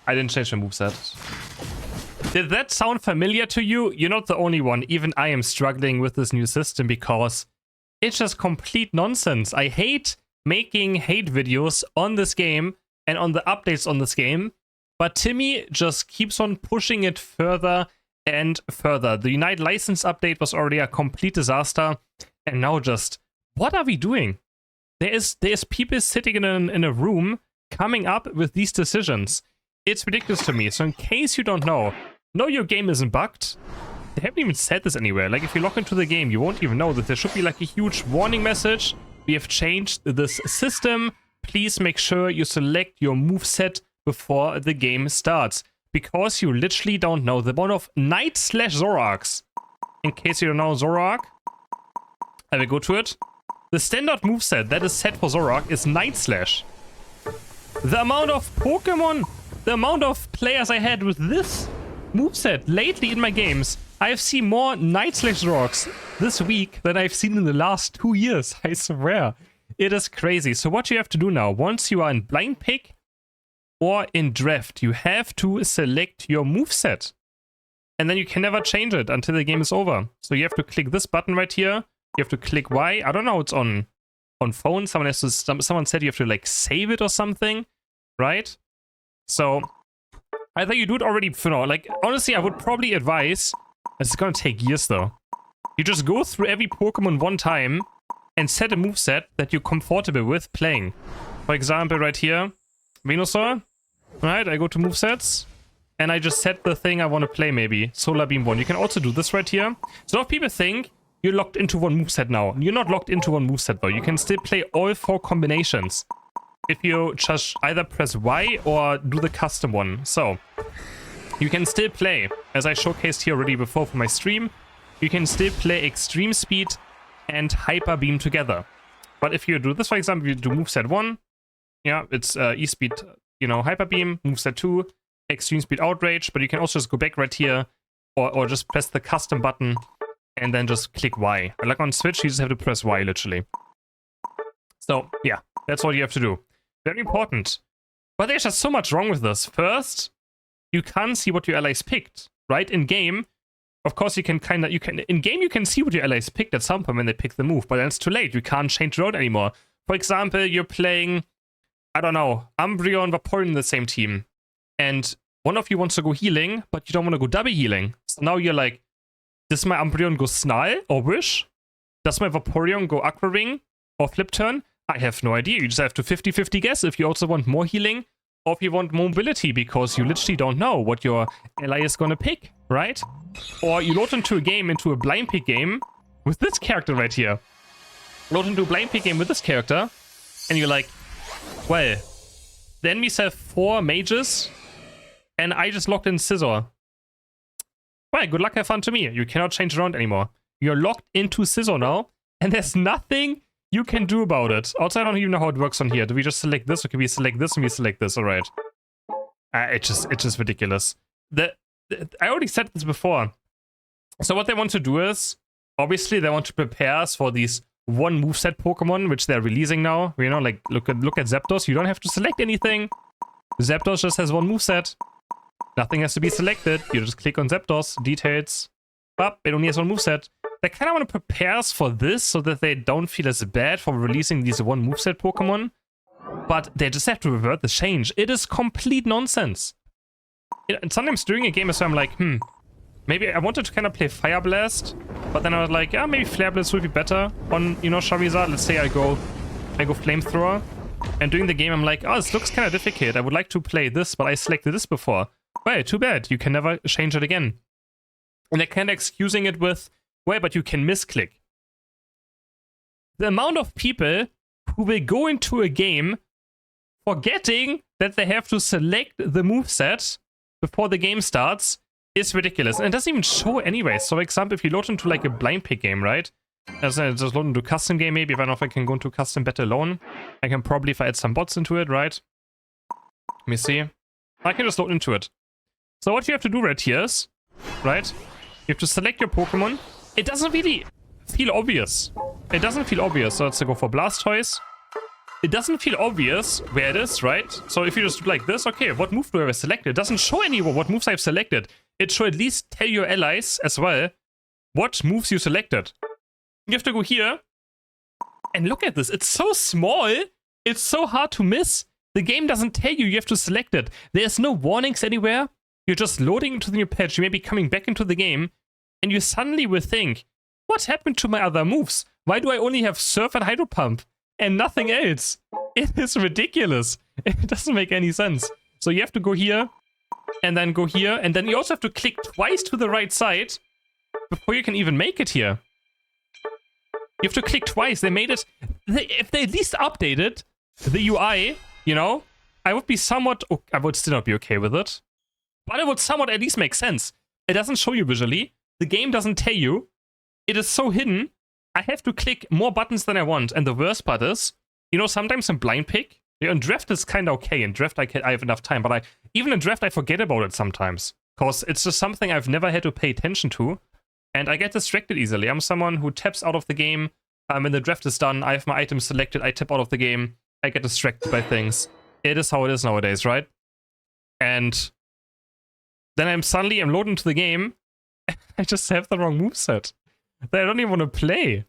I didn't change my moveset. Did that sound familiar to you? You're not the only one. Even I am struggling with this new system because it's just complete nonsense. I hate making hate videos on this game and on the updates on this game, but Timmy just keeps on pushing it further and further. The Unite license update was already a complete disaster, and now just, what are we doing? There is people sitting in a room coming up with these decisions. It's ridiculous to me. So in case you don't know, no, your game isn't bugged. They haven't even said this anywhere. Like, if you log into the game, you won't even know that there should be like a huge warning message. We have changed this system. Please make sure you select your moveset before the game starts. Because you literally don't know the amount of Knight/Zoroarks. In case you don't know Zoroark, I will go to it. The standard moveset that is set for Zoroark is Knight Slash. The amount of Pokemon, the amount of players I had with this moveset lately in my games, I've seen more Knight/Zoroarks this week than I've seen in the last 2 years, I swear. It is crazy. So what you have to do now, once you are in blind pick or in draft, you have to select your moveset. And then you can never change it until the game is over. So you have to click this button right here. You have to click Y. I don't know, it's on phone. Someone said you have to like save it or something, right? So either you do it already for now. Like, honestly, I would probably advise, it's gonna take years though. You just go through every Pokemon one time and set a moveset that you're comfortable with playing. For example, right here, Venusaur. Right, I go to movesets and I just set the thing I want to play, maybe Solar Beam 1. You can also do this right here. So a lot of people think you're locked into one moveset now. You're not locked into one moveset though. You can still play all 4 combinations if you just either press Y or do the custom one. So you can still play, as I showcased here already before for my stream, you can still play Extreme Speed and Hyper Beam together. But if you do this, for example, you do moveset 1, yeah, it's E-Speed, you know, Hyper Beam, moveset 2, Extreme Speed Outrage, but you can also just go back right here or just press the custom button and then just click Y. Like on Switch, you just have to press Y, literally. So, yeah, that's what you have to do. Very important. But there's just so much wrong with this. First, you can't see what your allies picked, right? In game, of course, in game you can see what your allies picked at some point when they pick the move, but then it's too late. You can't change the road anymore. For example, you're playing, I don't know, Umbreon, Vaporeon in the same team, and one of you wants to go healing, but you don't want to go double healing. So now you're like, does my Umbreon go Snarl or Wish? Does my Vaporeon go Aqua Ring or Flip Turn? I have no idea. You just have to 50-50 guess if you also want more healing or if you want mobility, because you literally don't know what your ally is going to pick, right? Or you load into a game, into a blind pick game with this character right here. Load into a blind pick game with this character, and you're like, well, the enemies have 4 mages, and I just locked in Scizor. Well, good luck, have fun to me. You cannot change around anymore. You're locked into Scizor now, and there's nothing you can do about it. Also, I don't even know how it works on here. Do we just select this, or can we select this and we select this? All right. It's just ridiculous. I already said this before. So what they want to do is, obviously, they want to prepare us for these one moveset Pokemon, which they're releasing now. You know, like, look at Zapdos. You don't have to select anything. Zapdos just has one moveset. Nothing has to be selected. You just click on Zapdos, details. But it only has one moveset. They kind of want to prepare us for this so that they don't feel as bad for releasing these one moveset Pokemon. But they just have to revert the change. It is complete nonsense. And sometimes during a game, so I'm like, maybe I wanted to kind of play Fire Blast, but then I was like, yeah, maybe Flare Blast would be better on, you know, Charizard. Let's say I go Flamethrower. And during the game, I'm like, oh, this looks kind of difficult. I would like to play this, but I selected this before. Well, too bad. You can never change it again. And they're kind of excusing it with, well, but you can misclick. The amount of people who will go into a game forgetting that they have to select the moveset before the game starts is ridiculous. And it doesn't even show anyway. So, for example, if you load into like a blind pick game, right? As I just load into custom game, maybe. If I don't know if I can go into custom battle alone. I can probably, if I add some bots into it, right? Let me see. I can just load into it. So what you have to do right here is, right? You have to select your Pokemon. It doesn't really feel obvious. It doesn't feel obvious. So let's go for Blastoise. it doesn't feel obvious where it is, right? So if you just do like this, okay, what move do I have selected? It doesn't show anyone what moves I've selected. It should at least tell your allies as well what moves you selected. You have to go here and look at this. It's so small. It's so hard to miss. The game doesn't tell you have to select it. There's no warnings anywhere. You're just loading into the new patch. You may be coming back into the game and you suddenly will think, what happened to my other moves? Why do I only have Surf and Hydro Pump and nothing else? It is ridiculous. It doesn't make any sense. So you have to go here and then go here. And then you also have to click twice to the right side before you can even make it here. You have to click twice. They made it... if they at least updated the UI, you know, I would be somewhat... oh, I would still not be okay with it. But it would somewhat at least make sense. It doesn't show you visually. The game doesn't tell you. It is so hidden. I have to click more buttons than I want. And the worst part is, you know, sometimes in blind pick, in draft it's kind of okay. In draft I have enough time. But even in draft I forget about it sometimes. Because it's just something I've never had to pay attention to. And I get distracted easily. I'm someone who taps out of the game. When the draft is done, I have my items selected. I tap out of the game. I get distracted by things. It is how it is nowadays, right? And then I'm loading into the game. I just have the wrong moveset that I don't even want to play.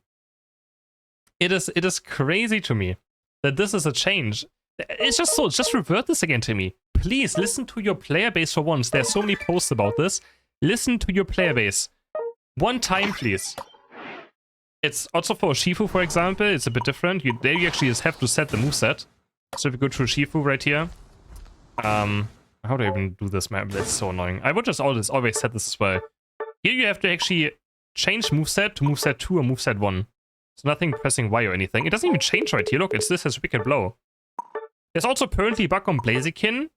It is crazy to me that this is a change. It's just so, just revert this again to me. Please listen to your player base for once. There's so many posts about this. Listen to your player base. One time, please. It's also for Shifu, for example. It's a bit different. There you actually just have to set the moveset. So if you go to Shifu right here. How do I even do this, man? That's so annoying. I would just always set this as well. Here you have to actually change moveset to moveset 2 or moveset 1. So nothing pressing Y or anything. It doesn't even change right here. Look, this has Wicked Blow. There's also apparently a bug on Blaziken.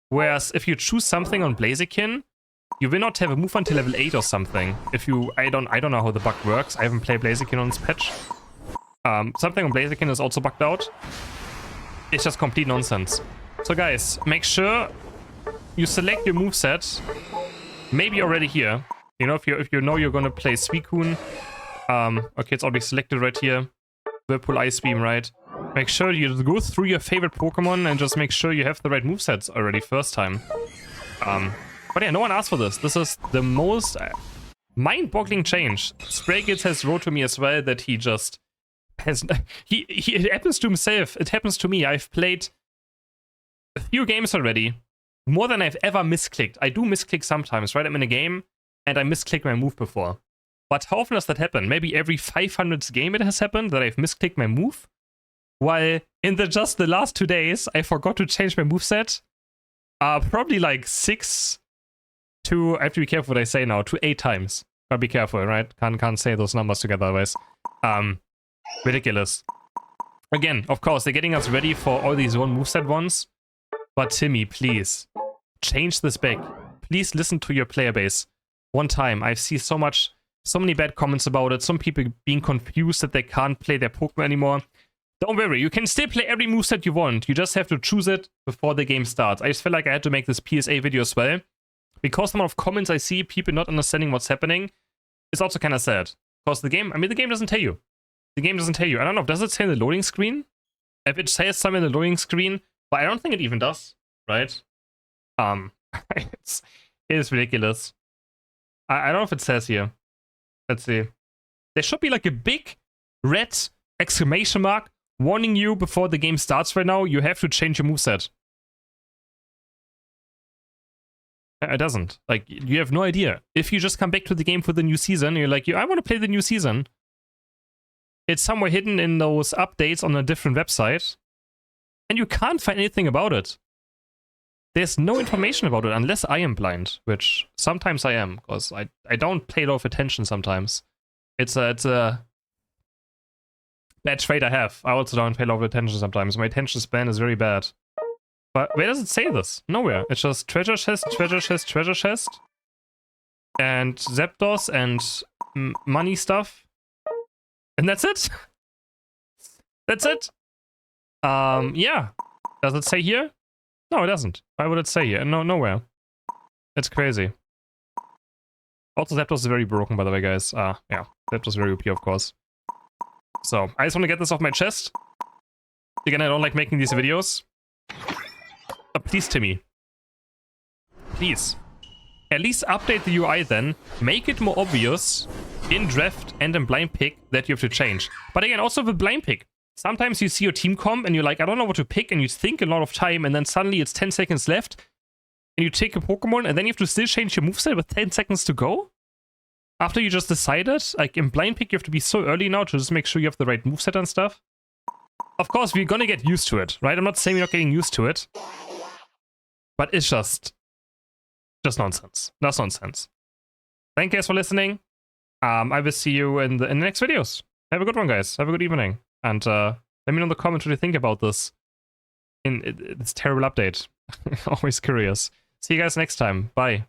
Whereas if you choose something on Blaziken, you will not have a move until level 8 or something. If you... I don't know how the bug works. I haven't played Blaziken on this patch. Something on Blaziken is also bugged out. It's just complete nonsense. So guys, make sure you select your moveset. Maybe already here. You know, if you know you're gonna play Suicune. Okay, it's already selected right here. Whirlpool Ice Beam, right? Make sure you go through your favorite Pokemon and just make sure you have the right movesets already first time. But yeah, no one asked for this. This is the most mind-boggling change. Stray Kids has wrote to me as well that he just has... it happens to himself. It happens to me. I've played a few games already. More than I've ever misclicked. I do misclick sometimes, right? I'm in a game and I misclick my move before. But how often does that happen? Maybe every 500th game it has happened that I've misclicked my move. While in just the last 2 days, I forgot to change my moveset. Probably like 6 to... I have to be careful what I say now. To 8 times. Gotta be careful, right? Can't say those numbers together otherwise. Ridiculous. Again, of course, they're getting us ready for all these one moveset ones. But Timmy, please. Change this back. Please listen to your player base. One time, I see so many bad comments about it. Some people being confused that they can't play their Pokemon anymore. Don't worry, you can still play every moveset you want. You just have to choose it before the game starts. I just feel like I had to make this PSA video as well. Because the amount of comments I see, people not understanding what's happening, is also kind of sad. Because the game, the game doesn't tell you. The game doesn't tell you. I don't know, does it say in the loading screen? If it says something in the loading screen, but I don't think it even does, right? It is ridiculous. I don't know if it says here. Let's see. There should be like a big red exclamation mark warning you before the game starts right now. You have to change your moveset. It doesn't. Like, you have no idea. If you just come back to the game for the new season, you're like, I want to play the new season. It's somewhere hidden in those updates on a different website. And you can't find anything about it. There's no information about it unless I am blind, which sometimes I am, because I don't pay a lot of attention sometimes. It's a bad trait I have. I also don't pay a lot of attention sometimes. My attention span is very bad. But where does it say this? Nowhere. It's just treasure chest, treasure chest, treasure chest. And Zapdos and money stuff. And that's it. That's it. Yeah. Does it say here? No, it doesn't. Why would it say here? No, nowhere. It's crazy. Also, Zapdos is very broken, by the way, guys. Yeah. Zapdos is very OP, of course. So, I just want to get this off my chest. Again, I don't like making these videos. But please, Timmy. Please. At least update the UI then. Make it more obvious in draft and in blind pick that you have to change. But again, also with blind pick. Sometimes you see your team comp and you're like, I don't know what to pick, and you think a lot of time, and then suddenly it's 10 seconds left, and you take a Pokemon, and then you have to still change your moveset with 10 seconds to go? After you just decided? Like, in blind pick, you have to be so early now to just make sure you have the right moveset and stuff. Of course, we're gonna get used to it, right? I'm not saying we're not getting used to it. But it's just nonsense. That's nonsense. Thank you guys for listening. I will see you in the next videos. Have a good one, guys. Have a good evening. And let me know in the comments what you think about this terrible update. Always curious. See you guys next time. Bye.